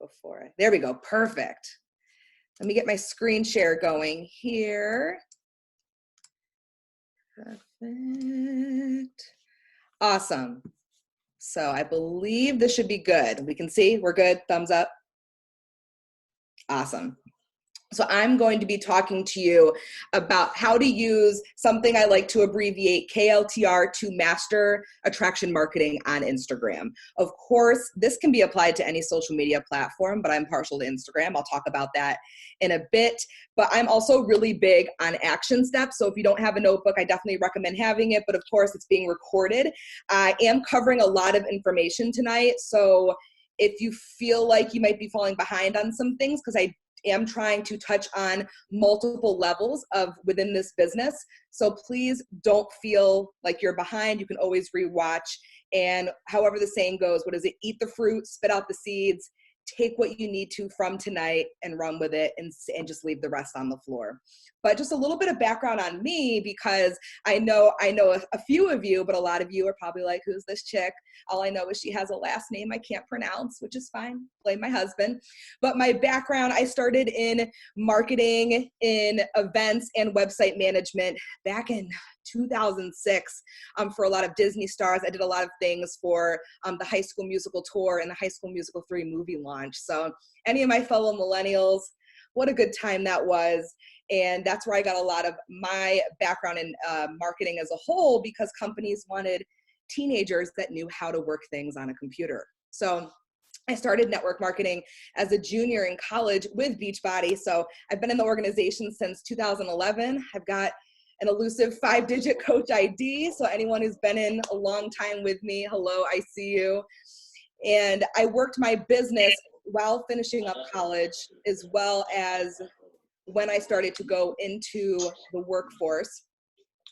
before. There we go. Perfect. Let me get my screen share going here. Perfect. Awesome. So I believe this should be good. We can see we're good. Thumbs up. Awesome. So I'm going to be talking to you about how to use something I like to abbreviate KLTR to master attraction marketing on Instagram. Of course, this can be applied to any social media platform, but I'm partial to Instagram. I'll talk about that in a bit. But I'm also really big on action steps. So if you don't have a notebook, I definitely recommend having it. But of course, it's being recorded. I am covering a lot of information tonight. So if you feel like you might be falling behind on some things, because I am trying to touch on multiple levels of within this business. So please don't feel like you're behind. You can always rewatch. And however the saying goes, what is it? Eat the fruit, spit out the seeds, take what you need to from tonight and run with it and just leave the rest on the floor. But just a little bit of background on me, because I know a few of you, but a lot of you are probably like, who's this chick? All I know is she has a last name I can't pronounce, which is fine. Blame my husband. But my background, I started in marketing, in events and website management back in 2006 for a lot of Disney stars. I did a lot of things for the High School Musical tour and the High School Musical 3 movie launch. So any of my fellow millennials, what a good time that was. And that's where I got a lot of my background in marketing as a whole, because companies wanted teenagers that knew how to work things on a computer. So I started network marketing as a junior in college with Beachbody. So I've been in the organization since 2011. I've got an elusive 5-digit coach ID. So anyone who's been in a long time with me, hello, I see you. And I worked my business while finishing up college, as well as when I started to go into the workforce.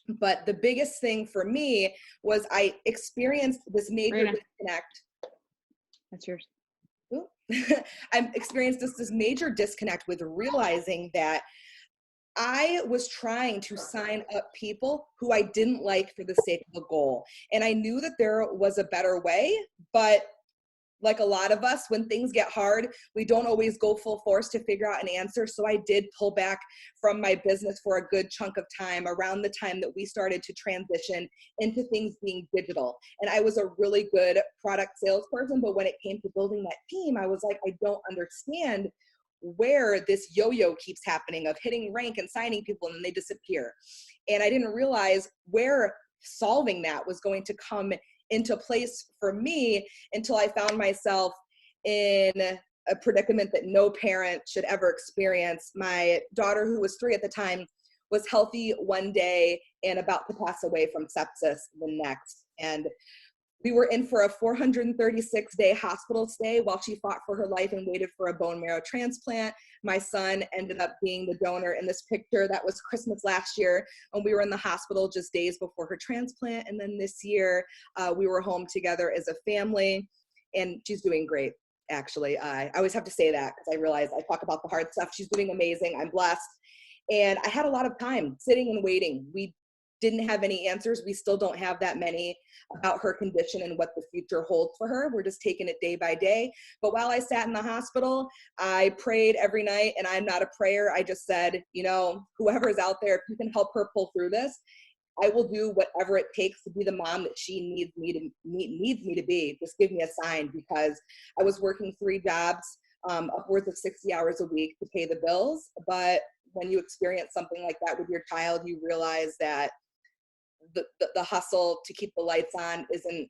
But the biggest thing for me was I experienced this major disconnect. That's yours. I experienced this major disconnect with realizing that I was trying to sign up people who I didn't like for the sake of a goal. And I knew that there was a better way, but like a lot of us, when things get hard, we don't always go full force to figure out an answer. So I did pull back from my business for a good chunk of time around the time that we started to transition into things being digital. And I was a really good product salesperson, but when it came to building that team, I was like, I don't understand where this yo-yo keeps happening of hitting rank and signing people and then they disappear. And I didn't realize where solving that was going to come into place for me until I found myself in a predicament that no parent should ever experience. My daughter, who was 3 at the time, was healthy one day and about to pass away from sepsis the next. And we were in for a 436-day hospital stay while she fought for her life and waited for a bone marrow transplant. My son ended up being the donor in this picture. That was Christmas last year, and we were in the hospital just days before her transplant. And then this year, we were home together as a family, and she's doing great, actually. I always have to say that because I realize I talk about the hard stuff. She's doing amazing. I'm blessed. And I had a lot of time sitting and waiting. We didn't have any answers. We still don't have that many about her condition and what the future holds for her. We're just taking it day by day. But while I sat in the hospital, I prayed every night, and I'm not a prayer. I just said, you know, whoever is out there, if you can help her pull through this, I will do whatever it takes to be the mom that she needs me to be. Just give me a sign, because I was working 3 jobs, upwards of 60 hours a week to pay the bills. But when you experience something like that with your child, you realize that the hustle to keep the lights on isn't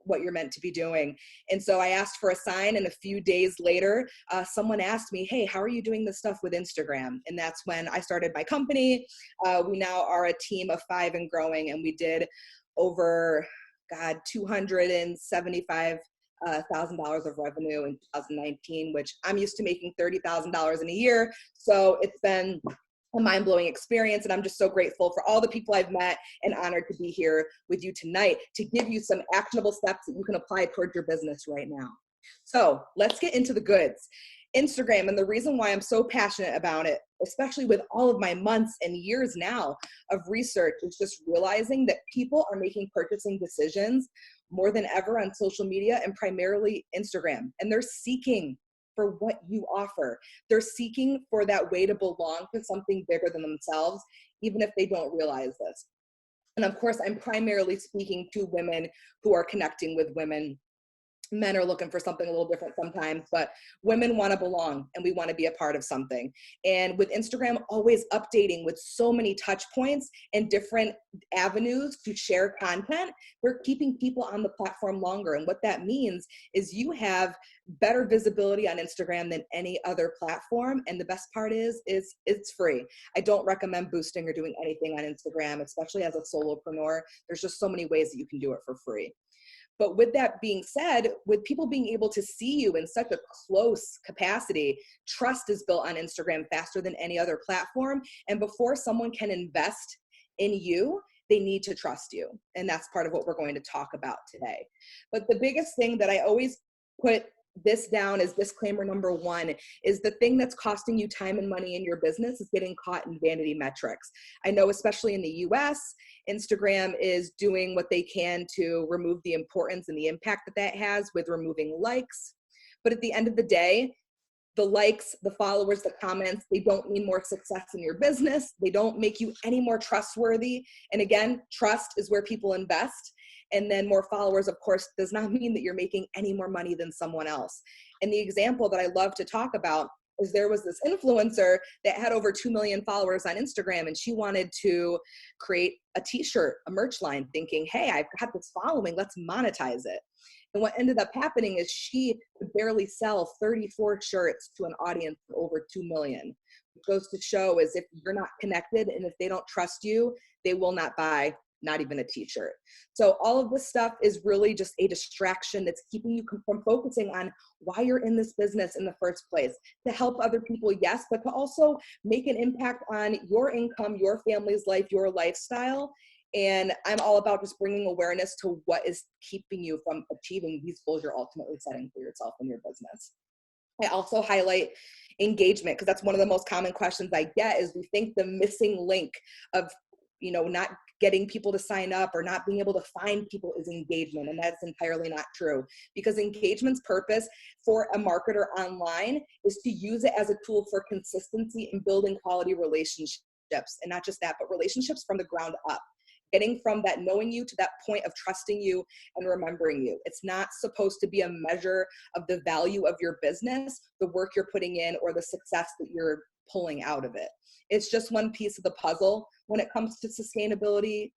what you're meant to be doing. And so I asked for a sign, and a few days later, someone asked me, hey, how are you doing this stuff with Instagram? And that's when I started my company. We now are a team of 5 and growing, and we did over, $275,000 of revenue in 2019, which I'm used to making $30,000 in a year. So it's been a mind-blowing experience, and I'm just so grateful for all the people I've met and honored to be here with you tonight to give you some actionable steps that you can apply towards your business right now. So let's get into the goods. Instagram, and the reason why I'm so passionate about it, especially with all of my months and years now of research, is just realizing that people are making purchasing decisions more than ever on social media, and primarily Instagram, and they're seeking for what you offer. They're seeking for that way to belong to something bigger than themselves, even if they don't realize this. And of course, I'm primarily speaking to women who are connecting with women. Men are looking for something a little different sometimes, but women want to belong and we want to be a part of something. And with Instagram always updating with so many touch points and different avenues to share content, we're keeping people on the platform longer. And what that means is you have better visibility on Instagram than any other platform. And the best part is it's free. I don't recommend boosting or doing anything on Instagram, especially as a solopreneur. There's just so many ways that you can do it for free. But with that being said, with people being able to see you in such a close capacity, trust is built on Instagram faster than any other platform. And before someone can invest in you, they need to trust you. And that's part of what we're going to talk about today. But the biggest thing that I always put this down as disclaimer number one is the thing that's costing you time and money in your business is getting caught in vanity metrics. I know, especially in the US, Instagram is doing what they can to remove the importance and the impact that that has with removing likes. But at the end of the day, the likes, the followers, the comments, they don't mean more success in your business. They don't make you any more trustworthy. And again, trust is where people invest. And then more followers, of course, does not mean that you're making any more money than someone else. And the example that I love to talk about is there was this influencer that had over 2 million followers on Instagram, and she wanted to create a t-shirt, a merch line, thinking, hey, I've got this following, let's monetize it. And what ended up happening is she could barely sell 34 shirts to an audience of over 2 million. What goes to show is if you're not connected and if they don't trust you, they will not buy not even a t-shirt. So all of this stuff is really just a distraction that's keeping you from focusing on why you're in this business in the first place. To help other people, yes, but to also make an impact on your income, your family's life, your lifestyle. And I'm all about just bringing awareness to what is keeping you from achieving these goals you're ultimately setting for yourself and your business. I also highlight engagement because that's one of the most common questions I get is we think the missing link of not getting people to sign up or not being able to find people is engagement. And that's entirely not true, because engagement's purpose for a marketer online is to use it as a tool for consistency and building quality relationships. And not just that, but relationships from the ground up. Getting from that knowing you to that point of trusting you and remembering you. It's not supposed to be a measure of the value of your business, the work you're putting in, or the success that you're pulling out of it. It's just one piece of the puzzle when it comes to sustainability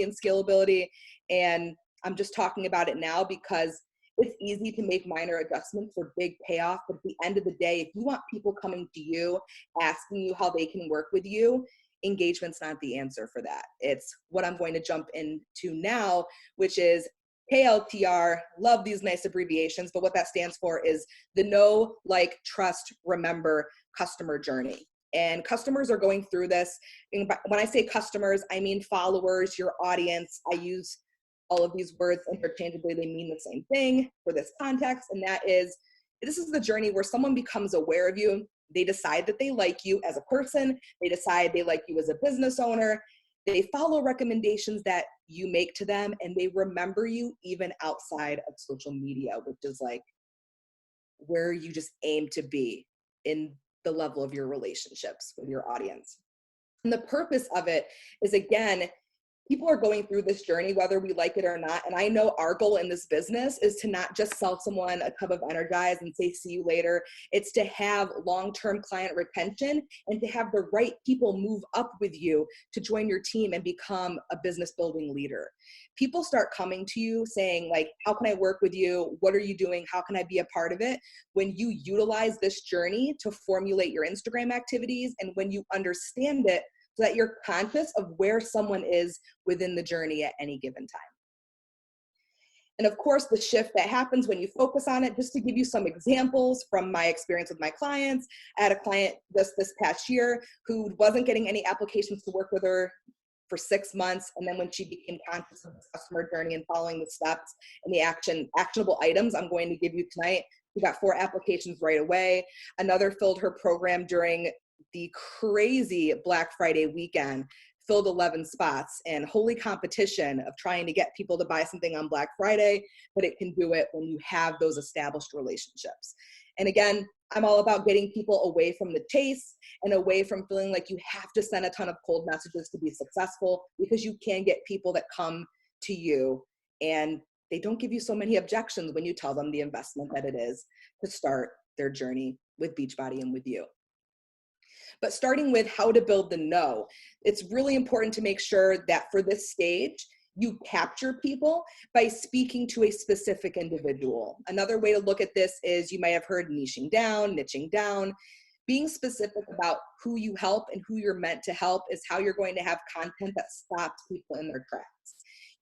and scalability. And I'm just talking about it now because it's easy to make minor adjustments for big payoff. But at the end of the day, if you want people coming to you, asking you how they can work with you, engagement's not the answer for that. It's what I'm going to jump into now, which is KLTR. Love these nice abbreviations, but what that stands for is the know, like, trust, remember customer journey. And customers are going through this. When I say customers, I mean followers, your audience. I use all of these words interchangeably. They mean the same thing for this context. And that is, this is the journey where someone becomes aware of you. They decide that they like you as a person. They decide they like you as a business owner. They follow recommendations that you make to them, and they remember you even outside of social media, which is like where you just aim to be in the level of your relationships with your audience. And the purpose of it is, again, people are going through this journey, whether we like it or not. And I know our goal in this business is to not just sell someone a cup of Energize and say, see you later. It's to have long-term client retention and to have the right people move up with you to join your team and become a business building leader. People start coming to you saying, like, how can I work with you? What are you doing? How can I be a part of it? When you utilize this journey to formulate your Instagram activities, and when you understand it, so that you're conscious of where someone is within the journey at any given time. And of course, the shift that happens when you focus on it, just to give you some examples from my experience with my clients, I had a client this past year who wasn't getting any applications to work with her for 6 months. And then when she became conscious of the customer journey and following the steps and the actionable items I'm going to give you tonight, we got 4 applications right away. Another filled her program during the crazy Black Friday weekend, filled 11 spots and holy competition of trying to get people to buy something on Black Friday, but it can do it when you have those established relationships. And again, I'm all about getting people away from the chase and away from feeling like you have to send a ton of cold messages to be successful, because you can get people that come to you and they don't give you so many objections when you tell them the investment that it is to start their journey with Beachbody and with you. But starting with how to build the know, it's really important to make sure that for this stage, you capture people by speaking to a specific individual. Another way to look at this is, you might have heard niching down. Being specific about who you help and who you're meant to help is how you're going to have content that stops people in their tracks.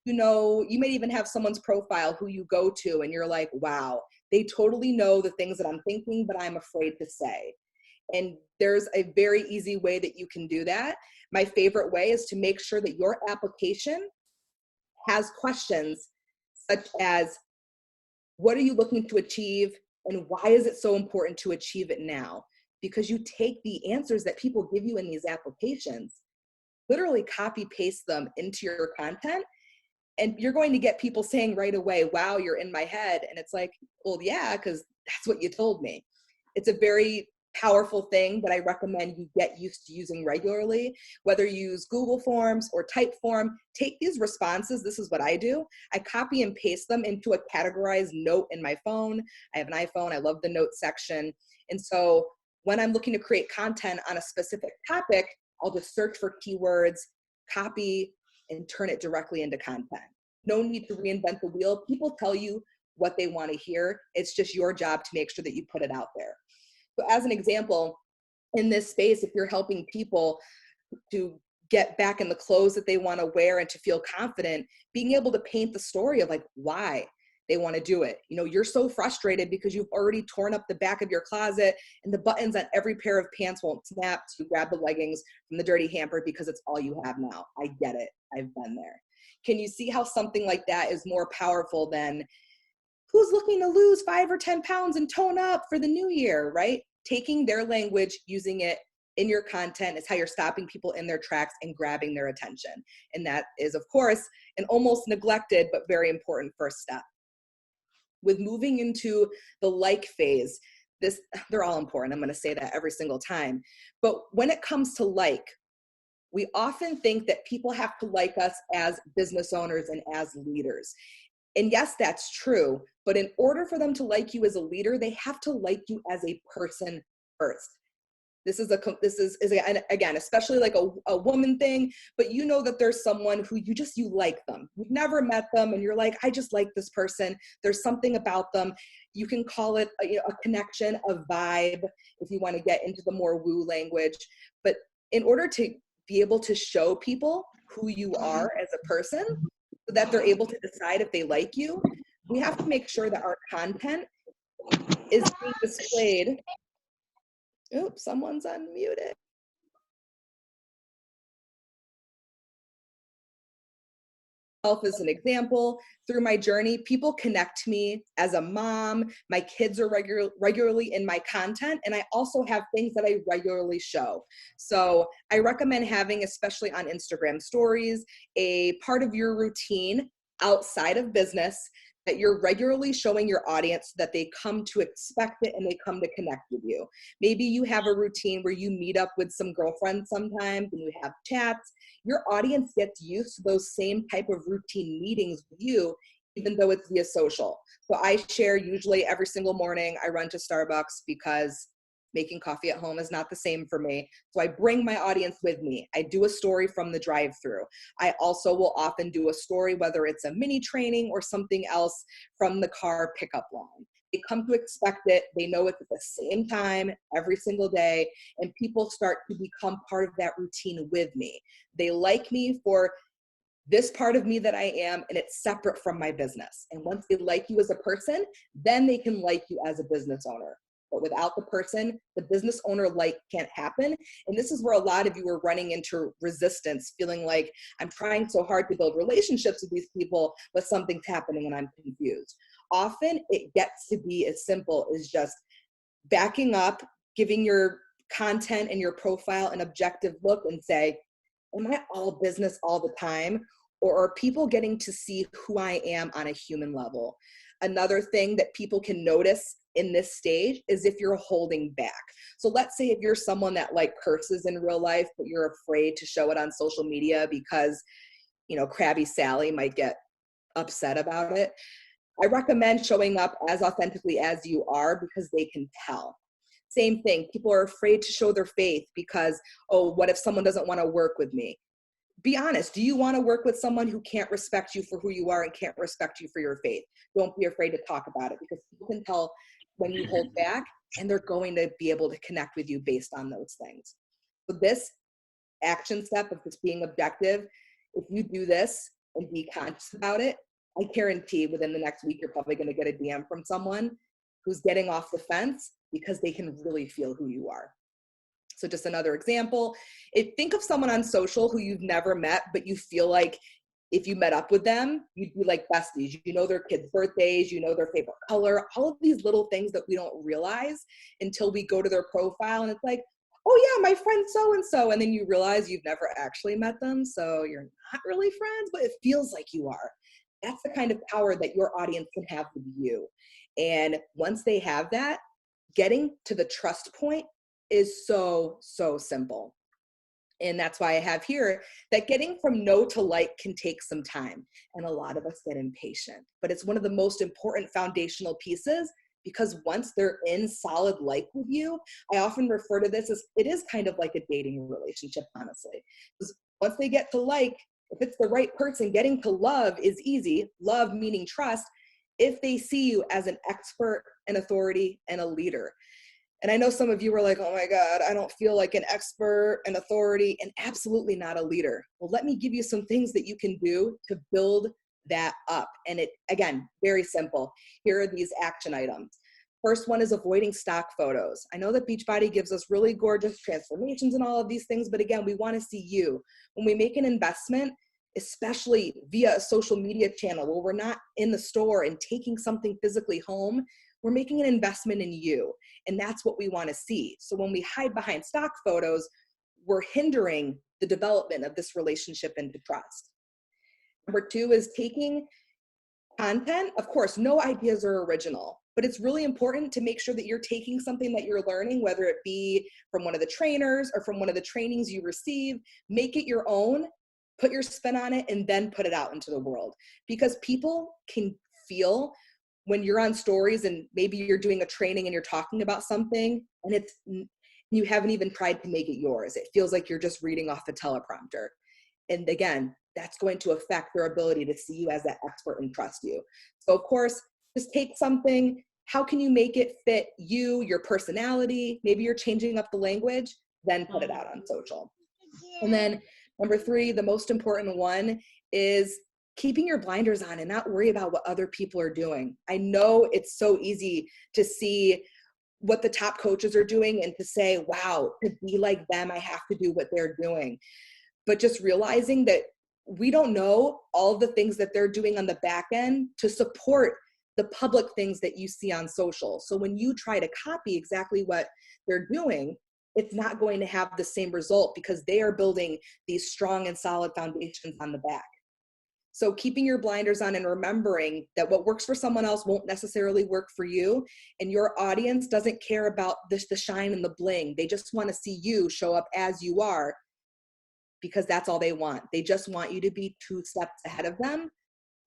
You know, you might even have someone's profile who you go to and you're like, wow, they totally know the things that I'm thinking, but I'm afraid to say. And there's a very easy way that you can do that. My favorite way is to make sure that your application has questions such as, what are you looking to achieve and why is it so important to achieve it now? Because you take the answers that people give you in these applications, literally copy paste them into your content, and you're going to get people saying right away, wow, you're in my head. And it's like, well, yeah, because that's what you told me. It's a very powerful thing that I recommend you get used to using regularly, whether you use Google Forms or Typeform. Take these responses. This is what I do. I copy and paste them into a categorized note in my phone. I have an iPhone. I love the note section. And so when I'm looking to create content on a specific topic, I'll just search for keywords, copy, and turn it directly into content. No need to reinvent the wheel. People tell you what they want to hear. It's just your job to make sure that you put it out there. So as an example, in this space, if you're helping people to get back in the clothes that they want to wear and to feel confident, being able to paint the story of like why they want to do it. You know, you're so frustrated because you've already torn up the back of your closet and the buttons on every pair of pants won't snap. So you grab the leggings from the dirty hamper because it's all you have now. I get it. I've been there. Can you see how something like that is more powerful than who's looking to lose 5 or 10 pounds and tone up for the new year, right? Taking their language, using it in your content is how you're stopping people in their tracks and grabbing their attention. And that is, of course, an almost neglected but very important first step. With moving into the like phase, they're all important. I'm going to say that every single time. But when it comes to like, we often think that people have to like us as business owners and as leaders. And yes, that's true. But in order for them to like you as a leader, they have to like you as a person first. This is again, especially like a woman thing, but you know that there's someone who you like them. You've never met them and you're like, I just like this person. There's something about them. You can call it a connection, a vibe, if you want to get into the more woo language. But in order to be able to show people who you are as a person so that they're able to decide if they like you, we have to make sure that our content is being displayed. Oops, someone's unmuted. As an example, through my journey, people connect me as a mom. My kids are regularly in my content, and I also have things that I regularly show. So I recommend having, especially on Instagram stories, a part of your routine outside of business that you're regularly showing your audience so that they come to expect it and they come to connect with you. Maybe you have a routine where you meet up with some girlfriends sometimes and you have chats. Your audience gets used to those same type of routine meetings with you, even though it's via social. So I share usually every single morning. I run to Starbucks because making coffee at home is not the same for me. So I bring my audience with me. I do a story from the drive-through. I also will often do a story, whether it's a mini training or something else, from the car pickup line. They come to expect it. They know it's at the same time every single day, and people start to become part of that routine with me. They like me for this part of me that I am, and it's separate from my business. And once they like you as a person, then they can like you as a business owner. But without the person, the business owner like can't happen. And this is where a lot of you are running into resistance, feeling like I'm trying so hard to build relationships with these people, but something's happening and I'm confused. Often it gets to be as simple as just backing up, giving your content and your profile an objective look and say, am I all business all the time? Or are people getting to see who I am on a human level? Another thing that people can notice in this stage is if you're holding back. So let's say if you're someone that like curses in real life, but you're afraid to show it on social media because, crabby Sally might get upset about it. I recommend showing up as authentically as you are because they can tell. Same thing, people are afraid to show their faith because, oh, what if someone doesn't want to work with me? Be honest. Do you want to work with someone who can't respect you for who you are and can't respect you for your faith? Don't be afraid to talk about it because people can tell when you hold back, and they're going to be able to connect with you based on those things. So this action step of just being objective, if you do this and be conscious about it, I guarantee within the next week, you're probably going to get a DM from someone who's getting off the fence because they can really feel who you are. So just another example, think of someone on social who you've never met, but you feel like if you met up with them, you'd be like besties. You know their kids' birthdays, you know their favorite color, all of these little things that we don't realize until we go to their profile and it's like, oh yeah, my friend so-and-so. And then you realize you've never actually met them. So you're not really friends, but it feels like you are. That's the kind of power that your audience can have with you. And once they have that, getting to the trust point is so, so simple. And that's why I have here that getting from no to like can take some time. And a lot of us get impatient, but it's one of the most important foundational pieces because once they're in solid like with you, I often refer to this as it is kind of like a dating relationship, honestly. Because once they get to like, if it's the right person, getting to love is easy. Love meaning trust, if they see you as an expert, an authority, and a leader. And I know some of you were like, oh my God, I don't feel like an expert, an authority, and absolutely not a leader. Well, let me give you some things that you can do to build that up. And it, again, very simple. Here are these action items. First one is avoiding stock photos. I know that Beachbody gives us really gorgeous transformations and all of these things, but again, we want to see you. When we make an investment, especially via a social media channel where we're not in the store and taking something physically home, we're making an investment in you. And that's what we want to see. So when we hide behind stock photos, we're hindering the development of this relationship into trust. Number two is taking content. Of course, no ideas are original, but it's really important to make sure that you're taking something that you're learning, whether it be from one of the trainers or from one of the trainings you receive, make it your own, put your spin on it, and then put it out into the world. Because people can feel when you're on stories and maybe you're doing a training and you're talking about something and you haven't even tried to make it yours. It feels like you're just reading off a teleprompter. And again, that's going to affect their ability to see you as that expert and trust you. So of course, just take something. How can you make it fit you, your personality? Maybe you're changing up the language, then put it out on social. And then number three, the most important one is keeping your blinders on and not worry about what other people are doing. I know it's so easy to see what the top coaches are doing and to say, wow, to be like them, I have to do what they're doing. But just realizing that we don't know all the things that they're doing on the back end to support the public things that you see on social. So when you try to copy exactly what they're doing, it's not going to have the same result because they are building these strong and solid foundations on the back. So keeping your blinders on and remembering that what works for someone else won't necessarily work for you, and your audience doesn't care about the shine and the bling. They just want to see you show up as you are because that's all they want. They just want you to be 2 steps ahead of them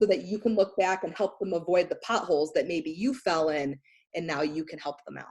so that you can look back and help them avoid the potholes that maybe you fell in, and now you can help them out.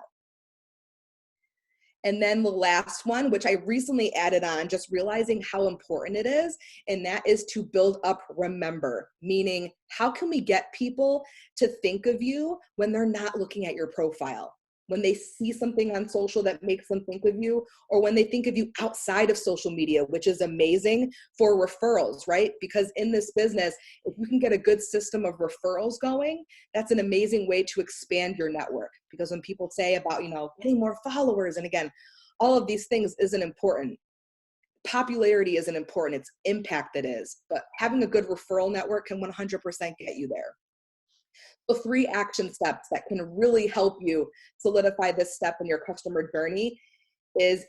And then the last one, which I recently added on, just realizing how important it is, and that is to build up remember, meaning how can we get people to think of you when they're not looking at your profile? When they see something on social that makes them think of you, or when they think of you outside of social media, which is amazing for referrals, right? Because in this business, if you can get a good system of referrals going, that's an amazing way to expand your network. Because when people say about, getting more followers, and again, all of these things isn't important. Popularity isn't important, it's impact that is. But having a good referral network can 100% get you there. So 3 action steps that can really help you solidify this step in your customer journey is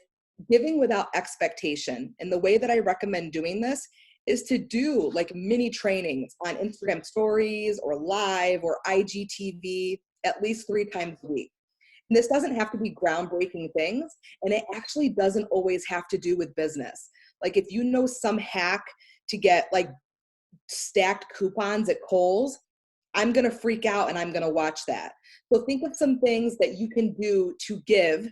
Giving without expectation. And the way that I recommend doing this is to do like mini trainings on Instagram stories or live or IGTV at least 3 times a week. And this doesn't have to be groundbreaking things, and it actually doesn't always have to do with business. Like if you know some hack to get like stacked coupons at Kohl's, I'm going to freak out and I'm going to watch that. So think of some things that you can do to give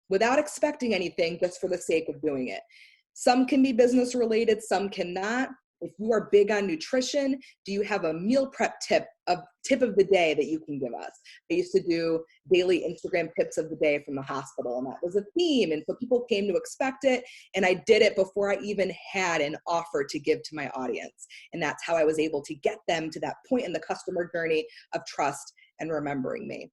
without expecting anything, just for the sake of doing it. Some can be business related, some cannot. If you are big on nutrition, do you have a meal prep tip of the day that you can give us? I used to do daily Instagram tips of the day from the hospital, and that was a theme. And so people came to expect it. And I did it before I even had an offer to give to my audience. And that's how I was able to get them to that point in the customer journey of trust and remembering me.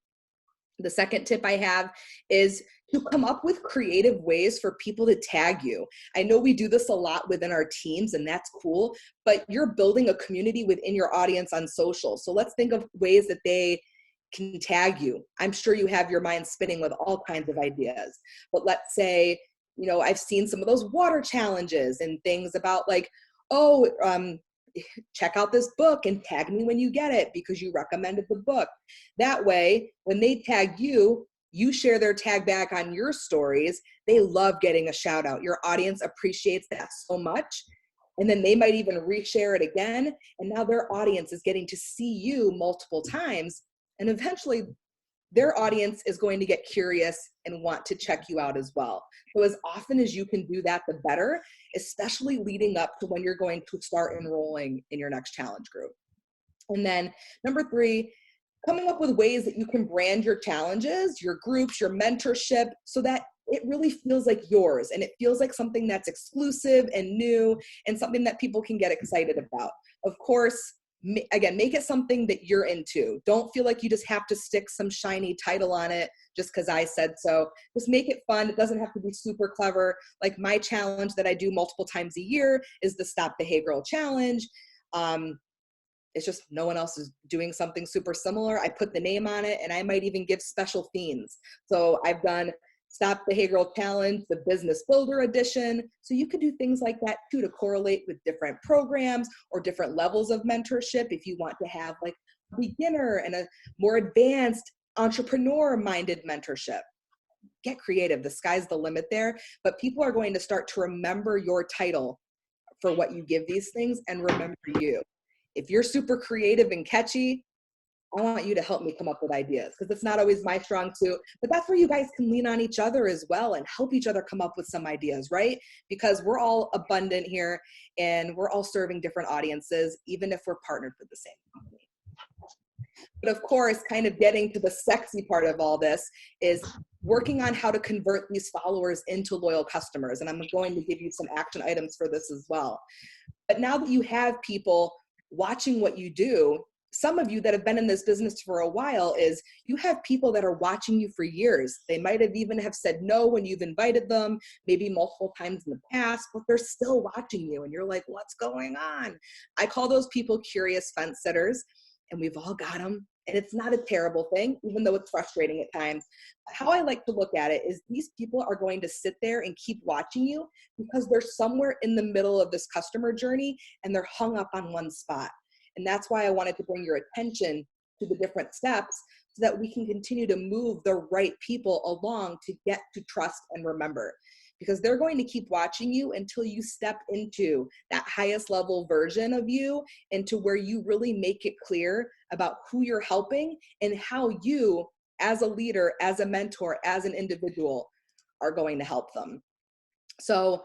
The second tip I have is to come up with creative ways for people to tag you. I know we do this a lot within our teams, and that's cool, but you're building a community within your audience on social. So let's think of ways that they can tag you. I'm sure you have your mind spinning with all kinds of ideas, but let's say, I've seen some of those water challenges and things about like, check out this book and tag me when you get it because you recommended the book. That way, when they tag you, you share their tag back on your stories. They love getting a shout out. Your audience appreciates that so much. And then they might even reshare it again. And now their audience is getting to see you multiple times. And eventually their audience is going to get curious and want to check you out as well. So as often as you can do that, the better, especially leading up to when you're going to start enrolling in your next challenge group. And then number 3, coming up with ways that you can brand your challenges, your groups, your mentorship, so that it really feels like yours and it feels like something that's exclusive and new and something that people can get excited about. Of course, again, make it something that you're into. Don't feel like you just have to stick some shiny title on it just because I said so. Just make it fun. It doesn't have to be super clever. Like my challenge that I do multiple times a year is the Stop Behavioral Challenge. It's just no one else is doing something super similar. I put the name on it, and I might even give special themes. So I've done Stop Behavioral Challenge, the Business Builder Edition. So you could do things like that too to correlate with different programs or different levels of mentorship. If you want to have like a beginner and a more advanced entrepreneur-minded mentorship, get creative. The sky's the limit there. But people are going to start to remember your title for what you give these things and remember you. If you're super creative and catchy, I want you to help me come up with ideas because it's not always my strong suit, but that's where you guys can lean on each other as well and help each other come up with some ideas, right? Because we're all abundant here and we're all serving different audiences, even if we're partnered with the same company. But of course, kind of getting to the sexy part of all this is working on how to convert these followers into loyal customers. And I'm going to give you some action items for this as well. But now that you have people watching what you do, some of you that have been in this business for a while is you have people that are watching you for years. They might have even have said no when you've invited them, maybe multiple times in the past, but they're still watching you. And you're like, what's going on? I call those people curious fence sitters, and we've all got them. And it's not a terrible thing, even though it's frustrating at times. How I like to look at it is these people are going to sit there and keep watching you because they're somewhere in the middle of this customer journey and they're hung up on one spot. And that's why I wanted to bring your attention to the different steps so that we can continue to move the right people along to get to trust and remember. Because they're going to keep watching you until you step into that highest level version of you, into where you really make it clear about who you're helping and how you, as a leader, as a mentor, as an individual, are going to help them. So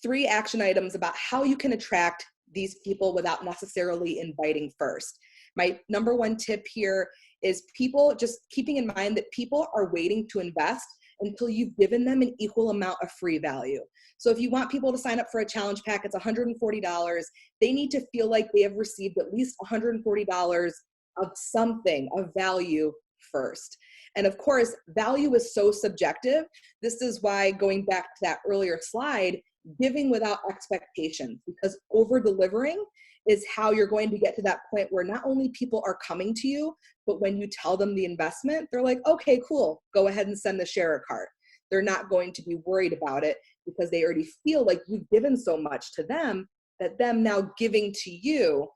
3 action items about how you can attract these people without necessarily inviting first. My number 1 tip here is people just keeping in mind that people are waiting to invest until you've given them an equal amount of free value. So if you want people to sign up for a challenge pack, it's $140. They need to feel like they have received at least $140 of something of value first. And of course, value is so subjective. This is why, going back to that earlier slide, giving without expectations, because over delivering is how you're going to get to that point where not only people are coming to you, but when you tell them the investment, they're like, okay, cool, go ahead and send the sharer card. they're not going to be worried about it because they already feel like you've given so much to them that them now giving to you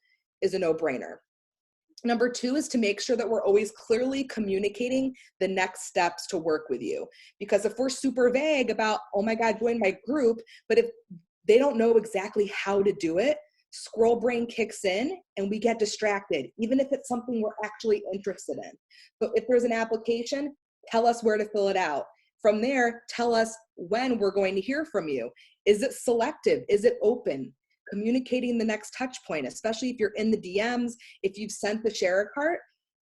is a no-brainer. Number two is to make sure that we're always clearly communicating the next steps to work with you. Because if we're super vague about, oh my God, join my group, but if they don't know exactly how to do it, squirrel brain kicks in and we get distracted, even if it's something we're actually interested in. So if there's an application, tell us where to fill it out. From there, tell us when we're going to hear from you. Is it selective? Is it open? Communicating the next touch point, especially if you're in the DMs, if you've sent the share a cart,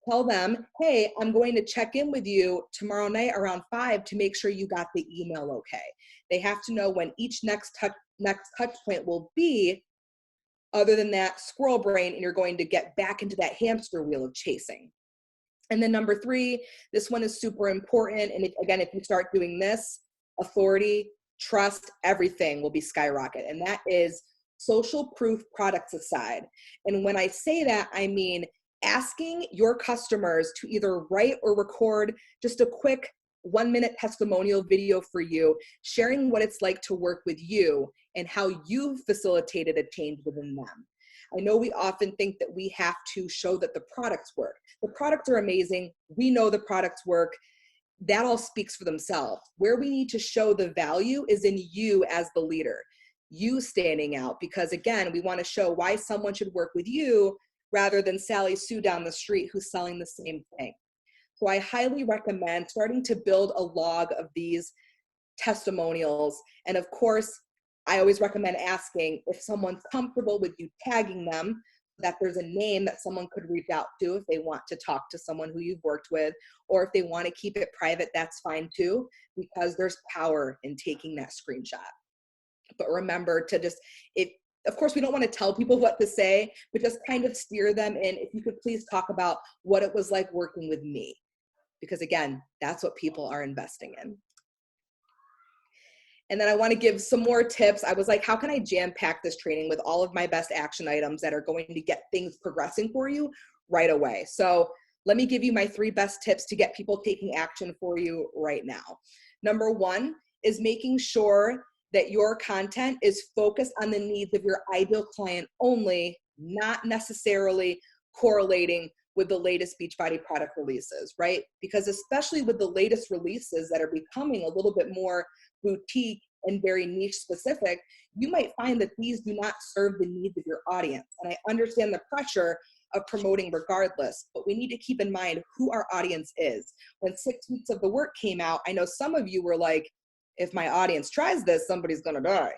tell them, hey, I'm going to check in with you tomorrow night around 5 to make sure you got the email okay. They have to know when each next touch point will be, other than that squirrel brain, and you're going to get back into that hamster wheel of chasing. And then number 3, this one is super important. And if you start doing this, authority, trust, everything will be skyrocket. And that is social proof products aside. And when I say that, I mean asking your customers to either write or record just a quick 1-minute testimonial video for you, sharing what it's like to work with you and how you facilitated a change within them. I know we often think that we have to show that the products work. The products are amazing. We know the products work. That all speaks for themselves. Where we need to show the value is in you as the leader, you standing out, because again, we want to show why someone should work with you rather than Sally Sue down the street who's selling the same thing. So I highly recommend starting to build a log of these testimonials. And of course, I always recommend asking if someone's comfortable with you tagging them, that there's a name that someone could reach out to if they want to talk to someone who you've worked with, or if they want to keep it private, that's fine too, because there's power in taking that screenshot. But remember to just, of course, we don't want to tell people what to say, but just kind of steer them in. If you could please talk about what it was like working with me, because again, that's what people are investing in. And then I want to give some more tips. I was like, how can I jam pack this training with all of my best action items that are going to get things progressing for you right away? So let me give you my 3 best tips to get people taking action for you right now. Number 1 is making sure that your content is focused on the needs of your ideal client only, not necessarily correlating with the latest Beachbody product releases, right? Because especially with the latest releases that are becoming a little bit more boutique and very niche specific, you might find that these do not serve the needs of your audience. And I understand the pressure of promoting regardless, but we need to keep in mind who our audience is. When 6 weeks of the work came out, I know some of you were like, if my audience tries this, somebody's gonna die.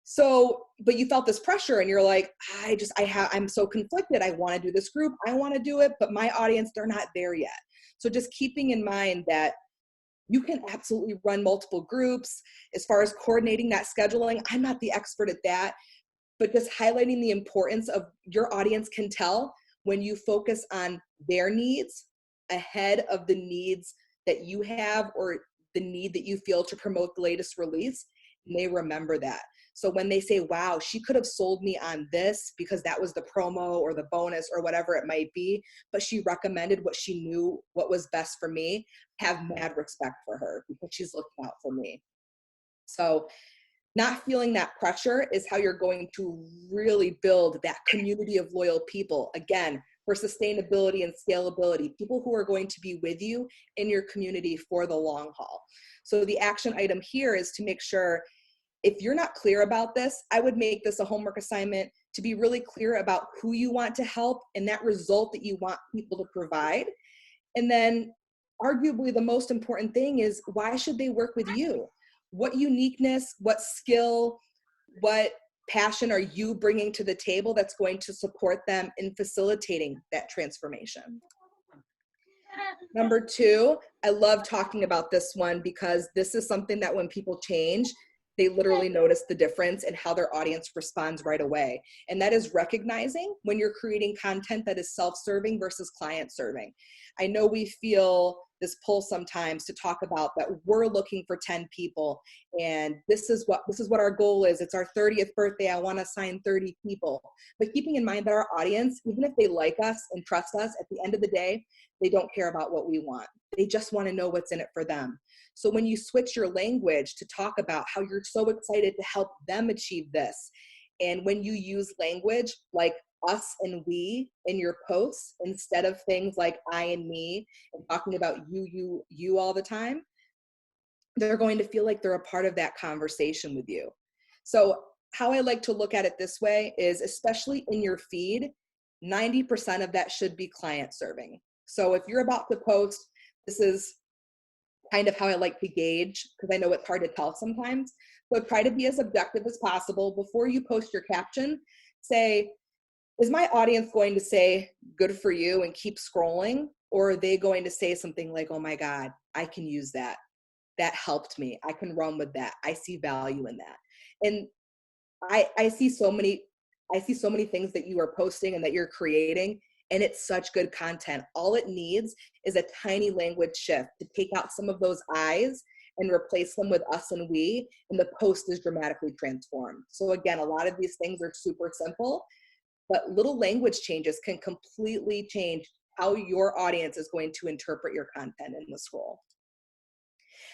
So, but you felt this pressure and you're like, I'm so conflicted. I want to do this group. I want to do it, but my audience, they're not there yet. So just keeping in mind that you can absolutely run multiple groups. As far as coordinating that scheduling, I'm not the expert at that, but just highlighting the importance of your audience can tell when you focus on their needs ahead of the needs that you have or the need that you feel to promote the latest release, and they remember that. So when they say, wow, she could have sold me on this because that was the promo or the bonus or whatever it might be, but she recommended what she knew what was best for me, have mad respect for her because she's looking out for me. So not feeling that pressure is how you're going to really build that community of loyal people. Again, for sustainability and scalability, people who are going to be with you in your community for the long haul. So the action item here is to make sure, if you're not clear about this, I would make this a homework assignment to be really clear about who you want to help and that result that you want people to provide. And then arguably the most important thing is, why should they work with you? What uniqueness, what skill, what passion are you bringing to the table that's going to support them in facilitating that transformation? Number 2, I love talking about this one because this is something that when people change, they literally notice the difference in how their audience responds right away. And that is recognizing when you're creating content that is self-serving versus client-serving. I know we feel this pull sometimes to talk about that we're looking for 10 people, and this is what our goal is. It's our 30th birthday. I want to sign 30 people. But keeping in mind that our audience, even if they like us and trust us, at the end of the day, they don't care about what we want. They just want to know what's in it for them. So when you switch your language to talk about how you're so excited to help them achieve this, and when you use language like us and we in your posts instead of things like I and me, and talking about you all the time, they're going to feel like they're a part of that conversation with you. So how I like to look at it this way is, especially in your feed, 90% of that should be client serving. So if you're about to post, this is kind of how I like to gauge, because I know it's hard to tell sometimes. So try to be as objective as possible. Before you post your caption, say, is my audience going to say, good for you, and keep scrolling? Or are they going to say something like, oh my God, I can use that. That helped me. I can run with that. I see value in that. And I see so many things that you are posting and that you're creating, and it's such good content. All it needs is a tiny language shift to take out some of those I's and replace them with us and we, and the post is dramatically transformed. So again, a lot of these things are super simple, but little language changes can completely change how your audience is going to interpret your content in the scroll.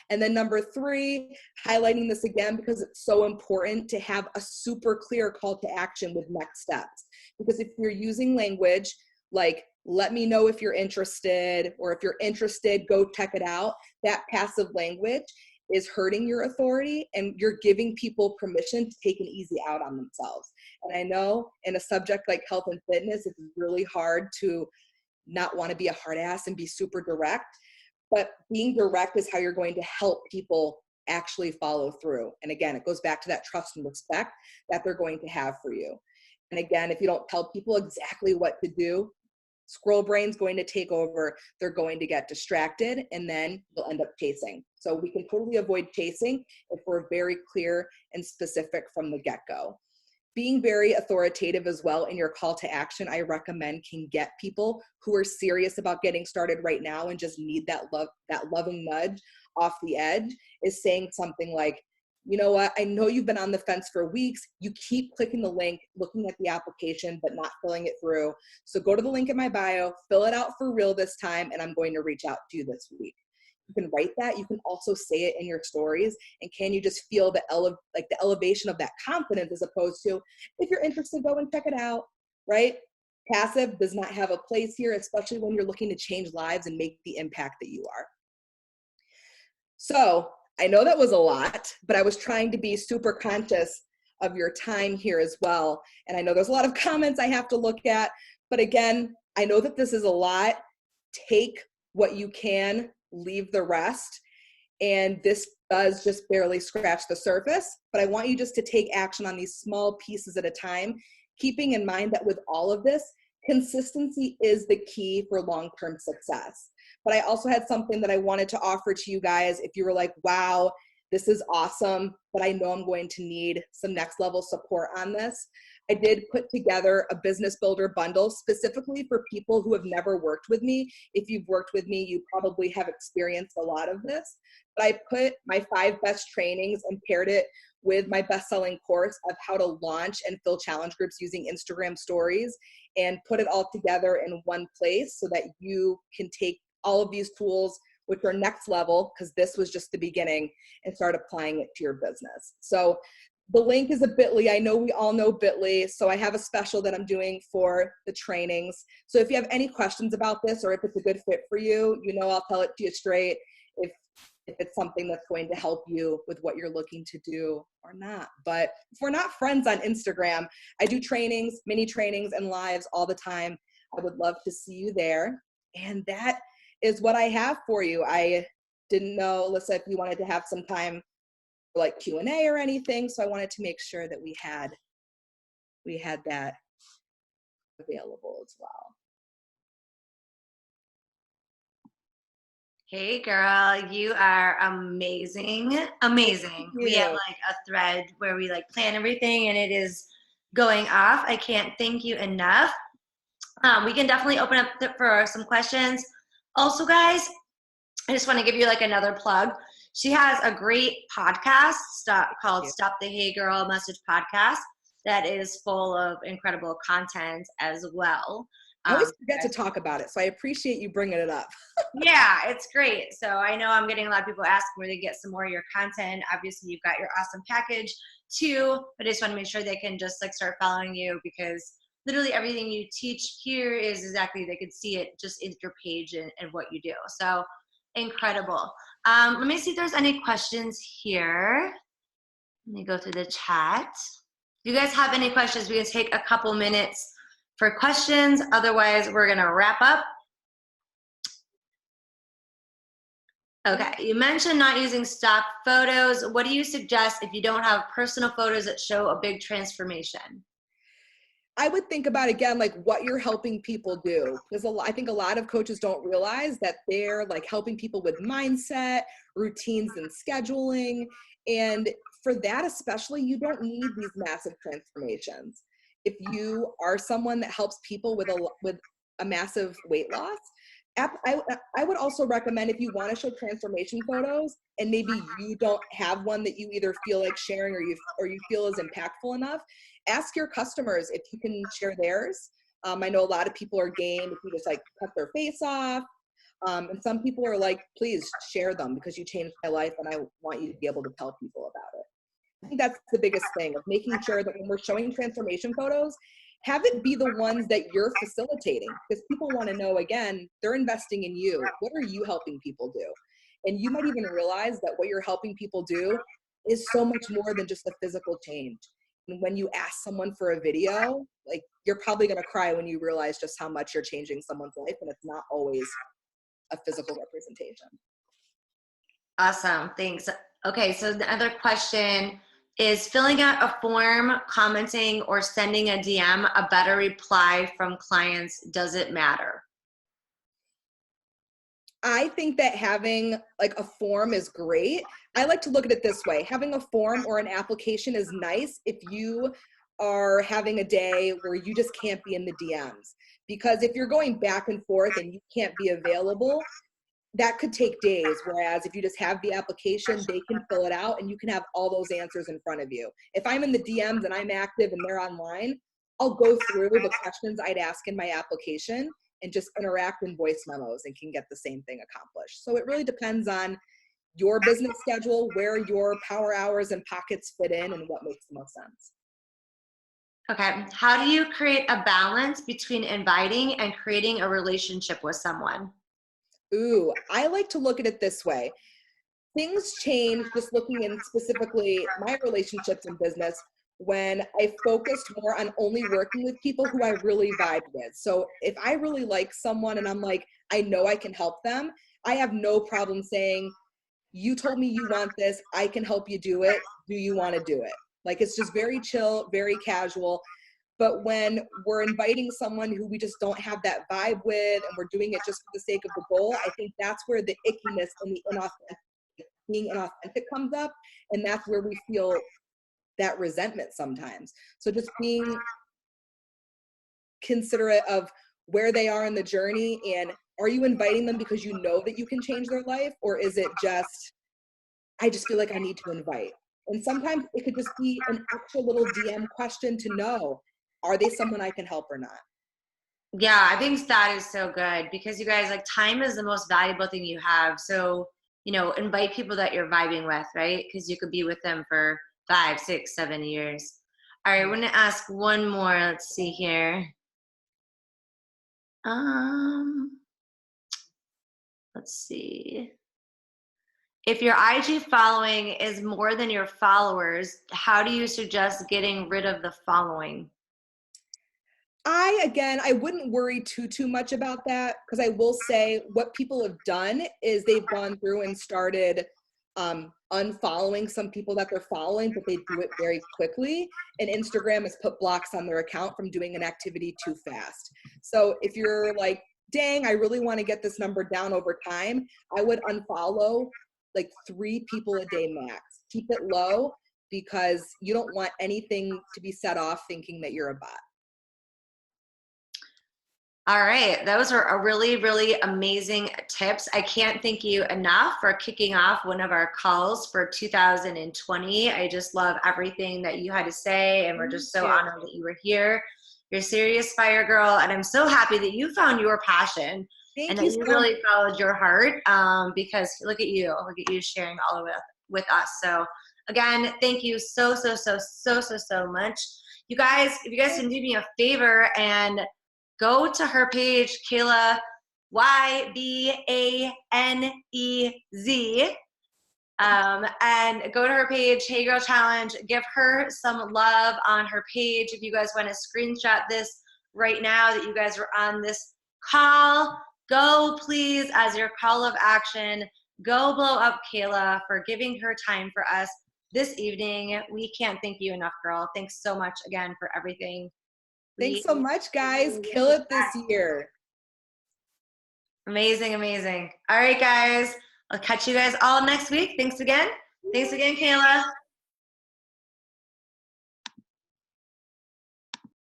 And then number 3, highlighting this again because it's so important to have a super clear call to action with next steps. Because if you're using language like, let me know if you're interested, or if you're interested, go check it out, that passive language is hurting your authority, and you're giving people permission to take an easy out on themselves. And I know in a subject like health and fitness, it's really hard to not want to be a hard ass and be super direct. But being direct is how you're going to help people actually follow through. And again, it goes back to that trust and respect that they're going to have for you. And again, if you don't tell people exactly what to do, scroll brain's going to take over. They're going to get distracted, and then you'll end up chasing. So we can totally avoid chasing if we're very clear and specific from the get-go. Being very authoritative as well in your call to action, I recommend, can get people who are serious about getting started right now and just need that loving nudge off the edge, is saying something like, you know what, I know you've been on the fence for weeks. You keep clicking the link, looking at the application, but not filling it through. So go to the link in my bio, fill it out for real this time, and I'm going to reach out to you this week. You can write that. You can also say it in your stories. And can you just feel the elevation of that confidence, as opposed to, if you're interested, go and check it out, right? Passive does not have a place here, especially when you're looking to change lives and make the impact that you are. So I know that was a lot, but I was trying to be super conscious of your time here as well. And I know there's a lot of comments I have to look at, but again, I know that this is a lot. Take what you can, leave the rest. And this does just barely scratch the surface, but I want you just to take action on these small pieces at a time, keeping in mind that with all of this, consistency is the key for long-term success. But I also had something that I wanted to offer to you guys. If you were like, wow, this is awesome, but I know I'm going to need some next level support on this, I did put together a business builder bundle specifically for people who have never worked with me. If you've worked with me, you probably have experienced a lot of this. But I put my 5 best trainings and paired it with my best-selling course of how to launch and fill challenge groups using Instagram stories, and put it all together in one place so that you can take all of these tools, which are next level, because this was just the beginning, and start applying it to your business. So the link is a bit.ly. I know we all know bit.ly. So I have a special that I'm doing for the trainings. So if you have any questions about this, or if it's a good fit for you, you know, I'll tell it to you straight if it's something that's going to help you with what you're looking to do or not. But if we're not friends on Instagram, I do trainings, mini trainings, and lives all the time. I would love to see you there. And that is what I have for you. I didn't know, Alyssa, if you wanted to have some time for like Q&A or anything. So I wanted to make sure that we had that available as well. Hey girl, you are amazing. Amazing. We have like a thread where we like plan everything and it is going off. I can't thank you enough. We can definitely open up for some questions. Also, guys, I just want to give you like another plug. She has a great podcast called Stop the Hey Girl Message Podcast that is full of incredible content as well. I always forget to talk about it, so I appreciate you bringing it up. Yeah, it's great. So I know I'm getting a lot of people asking where they get some more of your content. Obviously, you've got your awesome package too, but I just want to make sure they can just like start following you, because literally everything you teach here is exactly, they could see it just in your page and what you do. So incredible. Let me see if there's any questions here. Let me go through the chat. If you guys have any questions, we can take a couple minutes for questions. Otherwise, we're going to wrap up. Okay, you mentioned not using stock photos. What do you suggest if you don't have personal photos that show a big transformation? I would think about, again, like what you're helping people do. Because I think a lot of coaches don't realize that they're like helping people with mindset, routines, and scheduling. And for that especially, you don't need these massive transformations. If you are someone that helps people with a massive weight loss, I would also recommend, if you want to show transformation photos and maybe you don't have one that you either feel like sharing or you feel is impactful enough, ask your customers if you can share theirs. I know a lot of people are game if you just like cut their face off. And some people are like, please share them because you changed my life and I want you to be able to tell people about it. I think that's the biggest thing, of making sure that when we're showing transformation photos, have it be the ones that you're facilitating, because people want to know, again, they're investing in you. What are you helping people do? And you might even realize that what you're helping people do is so much more than just a physical change. And when you ask someone for a video, like, you're probably going to cry when you realize just how much you're changing someone's life, and it's not always a physical representation. Awesome, thanks. Okay, so the other question is, filling out a form, commenting, or sending a DM a better reply from clients? Does it matter? I think that having like a form is great. I like to look at it this way. Having a form or an application is nice if you are having a day where you just can't be in the DMs. Because if you're going back and forth and you can't be available, that could take days. Whereas if you just have the application, they can fill it out and you can have all those answers in front of you. If I'm in the DMs and I'm active and they're online, I'll go through the questions I'd ask in my application and just interact in voice memos and can get the same thing accomplished. So it really depends on your business schedule, where your power hours and pockets fit in, and what makes the most sense. Okay, how do you create a balance between inviting and creating a relationship with someone? Ooh, I like to look at it this way. Things change, just looking in specifically my relationships in business, when I focused more on only working with people who I really vibe with. So if I really like someone and I'm like, I know I can help them, I have no problem saying, you told me you want this, I can help you do it. Do you want to do it? Like, it's just very chill, very casual. But when we're inviting someone who we just don't have that vibe with and we're doing it just for the sake of the goal, I think that's where the ickiness and the being inauthentic comes up. And that's where we feel that resentment sometimes. So just being considerate of where they are in the journey, and are you inviting them because you know that you can change their life, or is it just, I just feel like I need to invite? And sometimes it could just be an extra little DM question to know, are they someone I can help or not? Yeah, I think that is so good, because you guys, like, time is the most valuable thing you have. So, invite people that you're vibing with, right? Because you could be with them for 5, 6, 7 years. All right, I want to ask one more. Let's see here. Let's see. If your IG following is more than your followers, how do you suggest getting rid of the following? I wouldn't worry too much about that, because I will say what people have done is they've gone through and started unfollowing some people that they're following, but they do it very quickly. And Instagram has put blocks on their account from doing an activity too fast. So if you're like, dang, I really want to get this number down over time, I would unfollow like 3 people a day max. Keep it low, because you don't want anything to be set off thinking that you're a bot. All right, those were a really, really amazing tips. I can't thank you enough for kicking off one of our calls for 2020. I just love everything that you had to say, and we're Thank just so you. honored that you were here. You're a serious fire girl, and I'm so happy that you found your passion and Thank that you you so much. really followed your heart, because look at you sharing all of it with us. So again, thank you so much. You guys, if you guys can do me a favor and go to her page, Kayla, Ybanez, and go to her page, Hey Girl Challenge. Give her some love on her page. If you guys want to screenshot this right now that you guys are on this call, go please, as your call of action, go blow up Kayla for giving her time for us this evening. We can't thank you enough, girl. Thanks so much again for everything. Thanks We so much, guys. Kill it this year. Amazing, amazing. All right, guys. I'll catch you guys all next week. Thanks again. Thanks again, Kayla.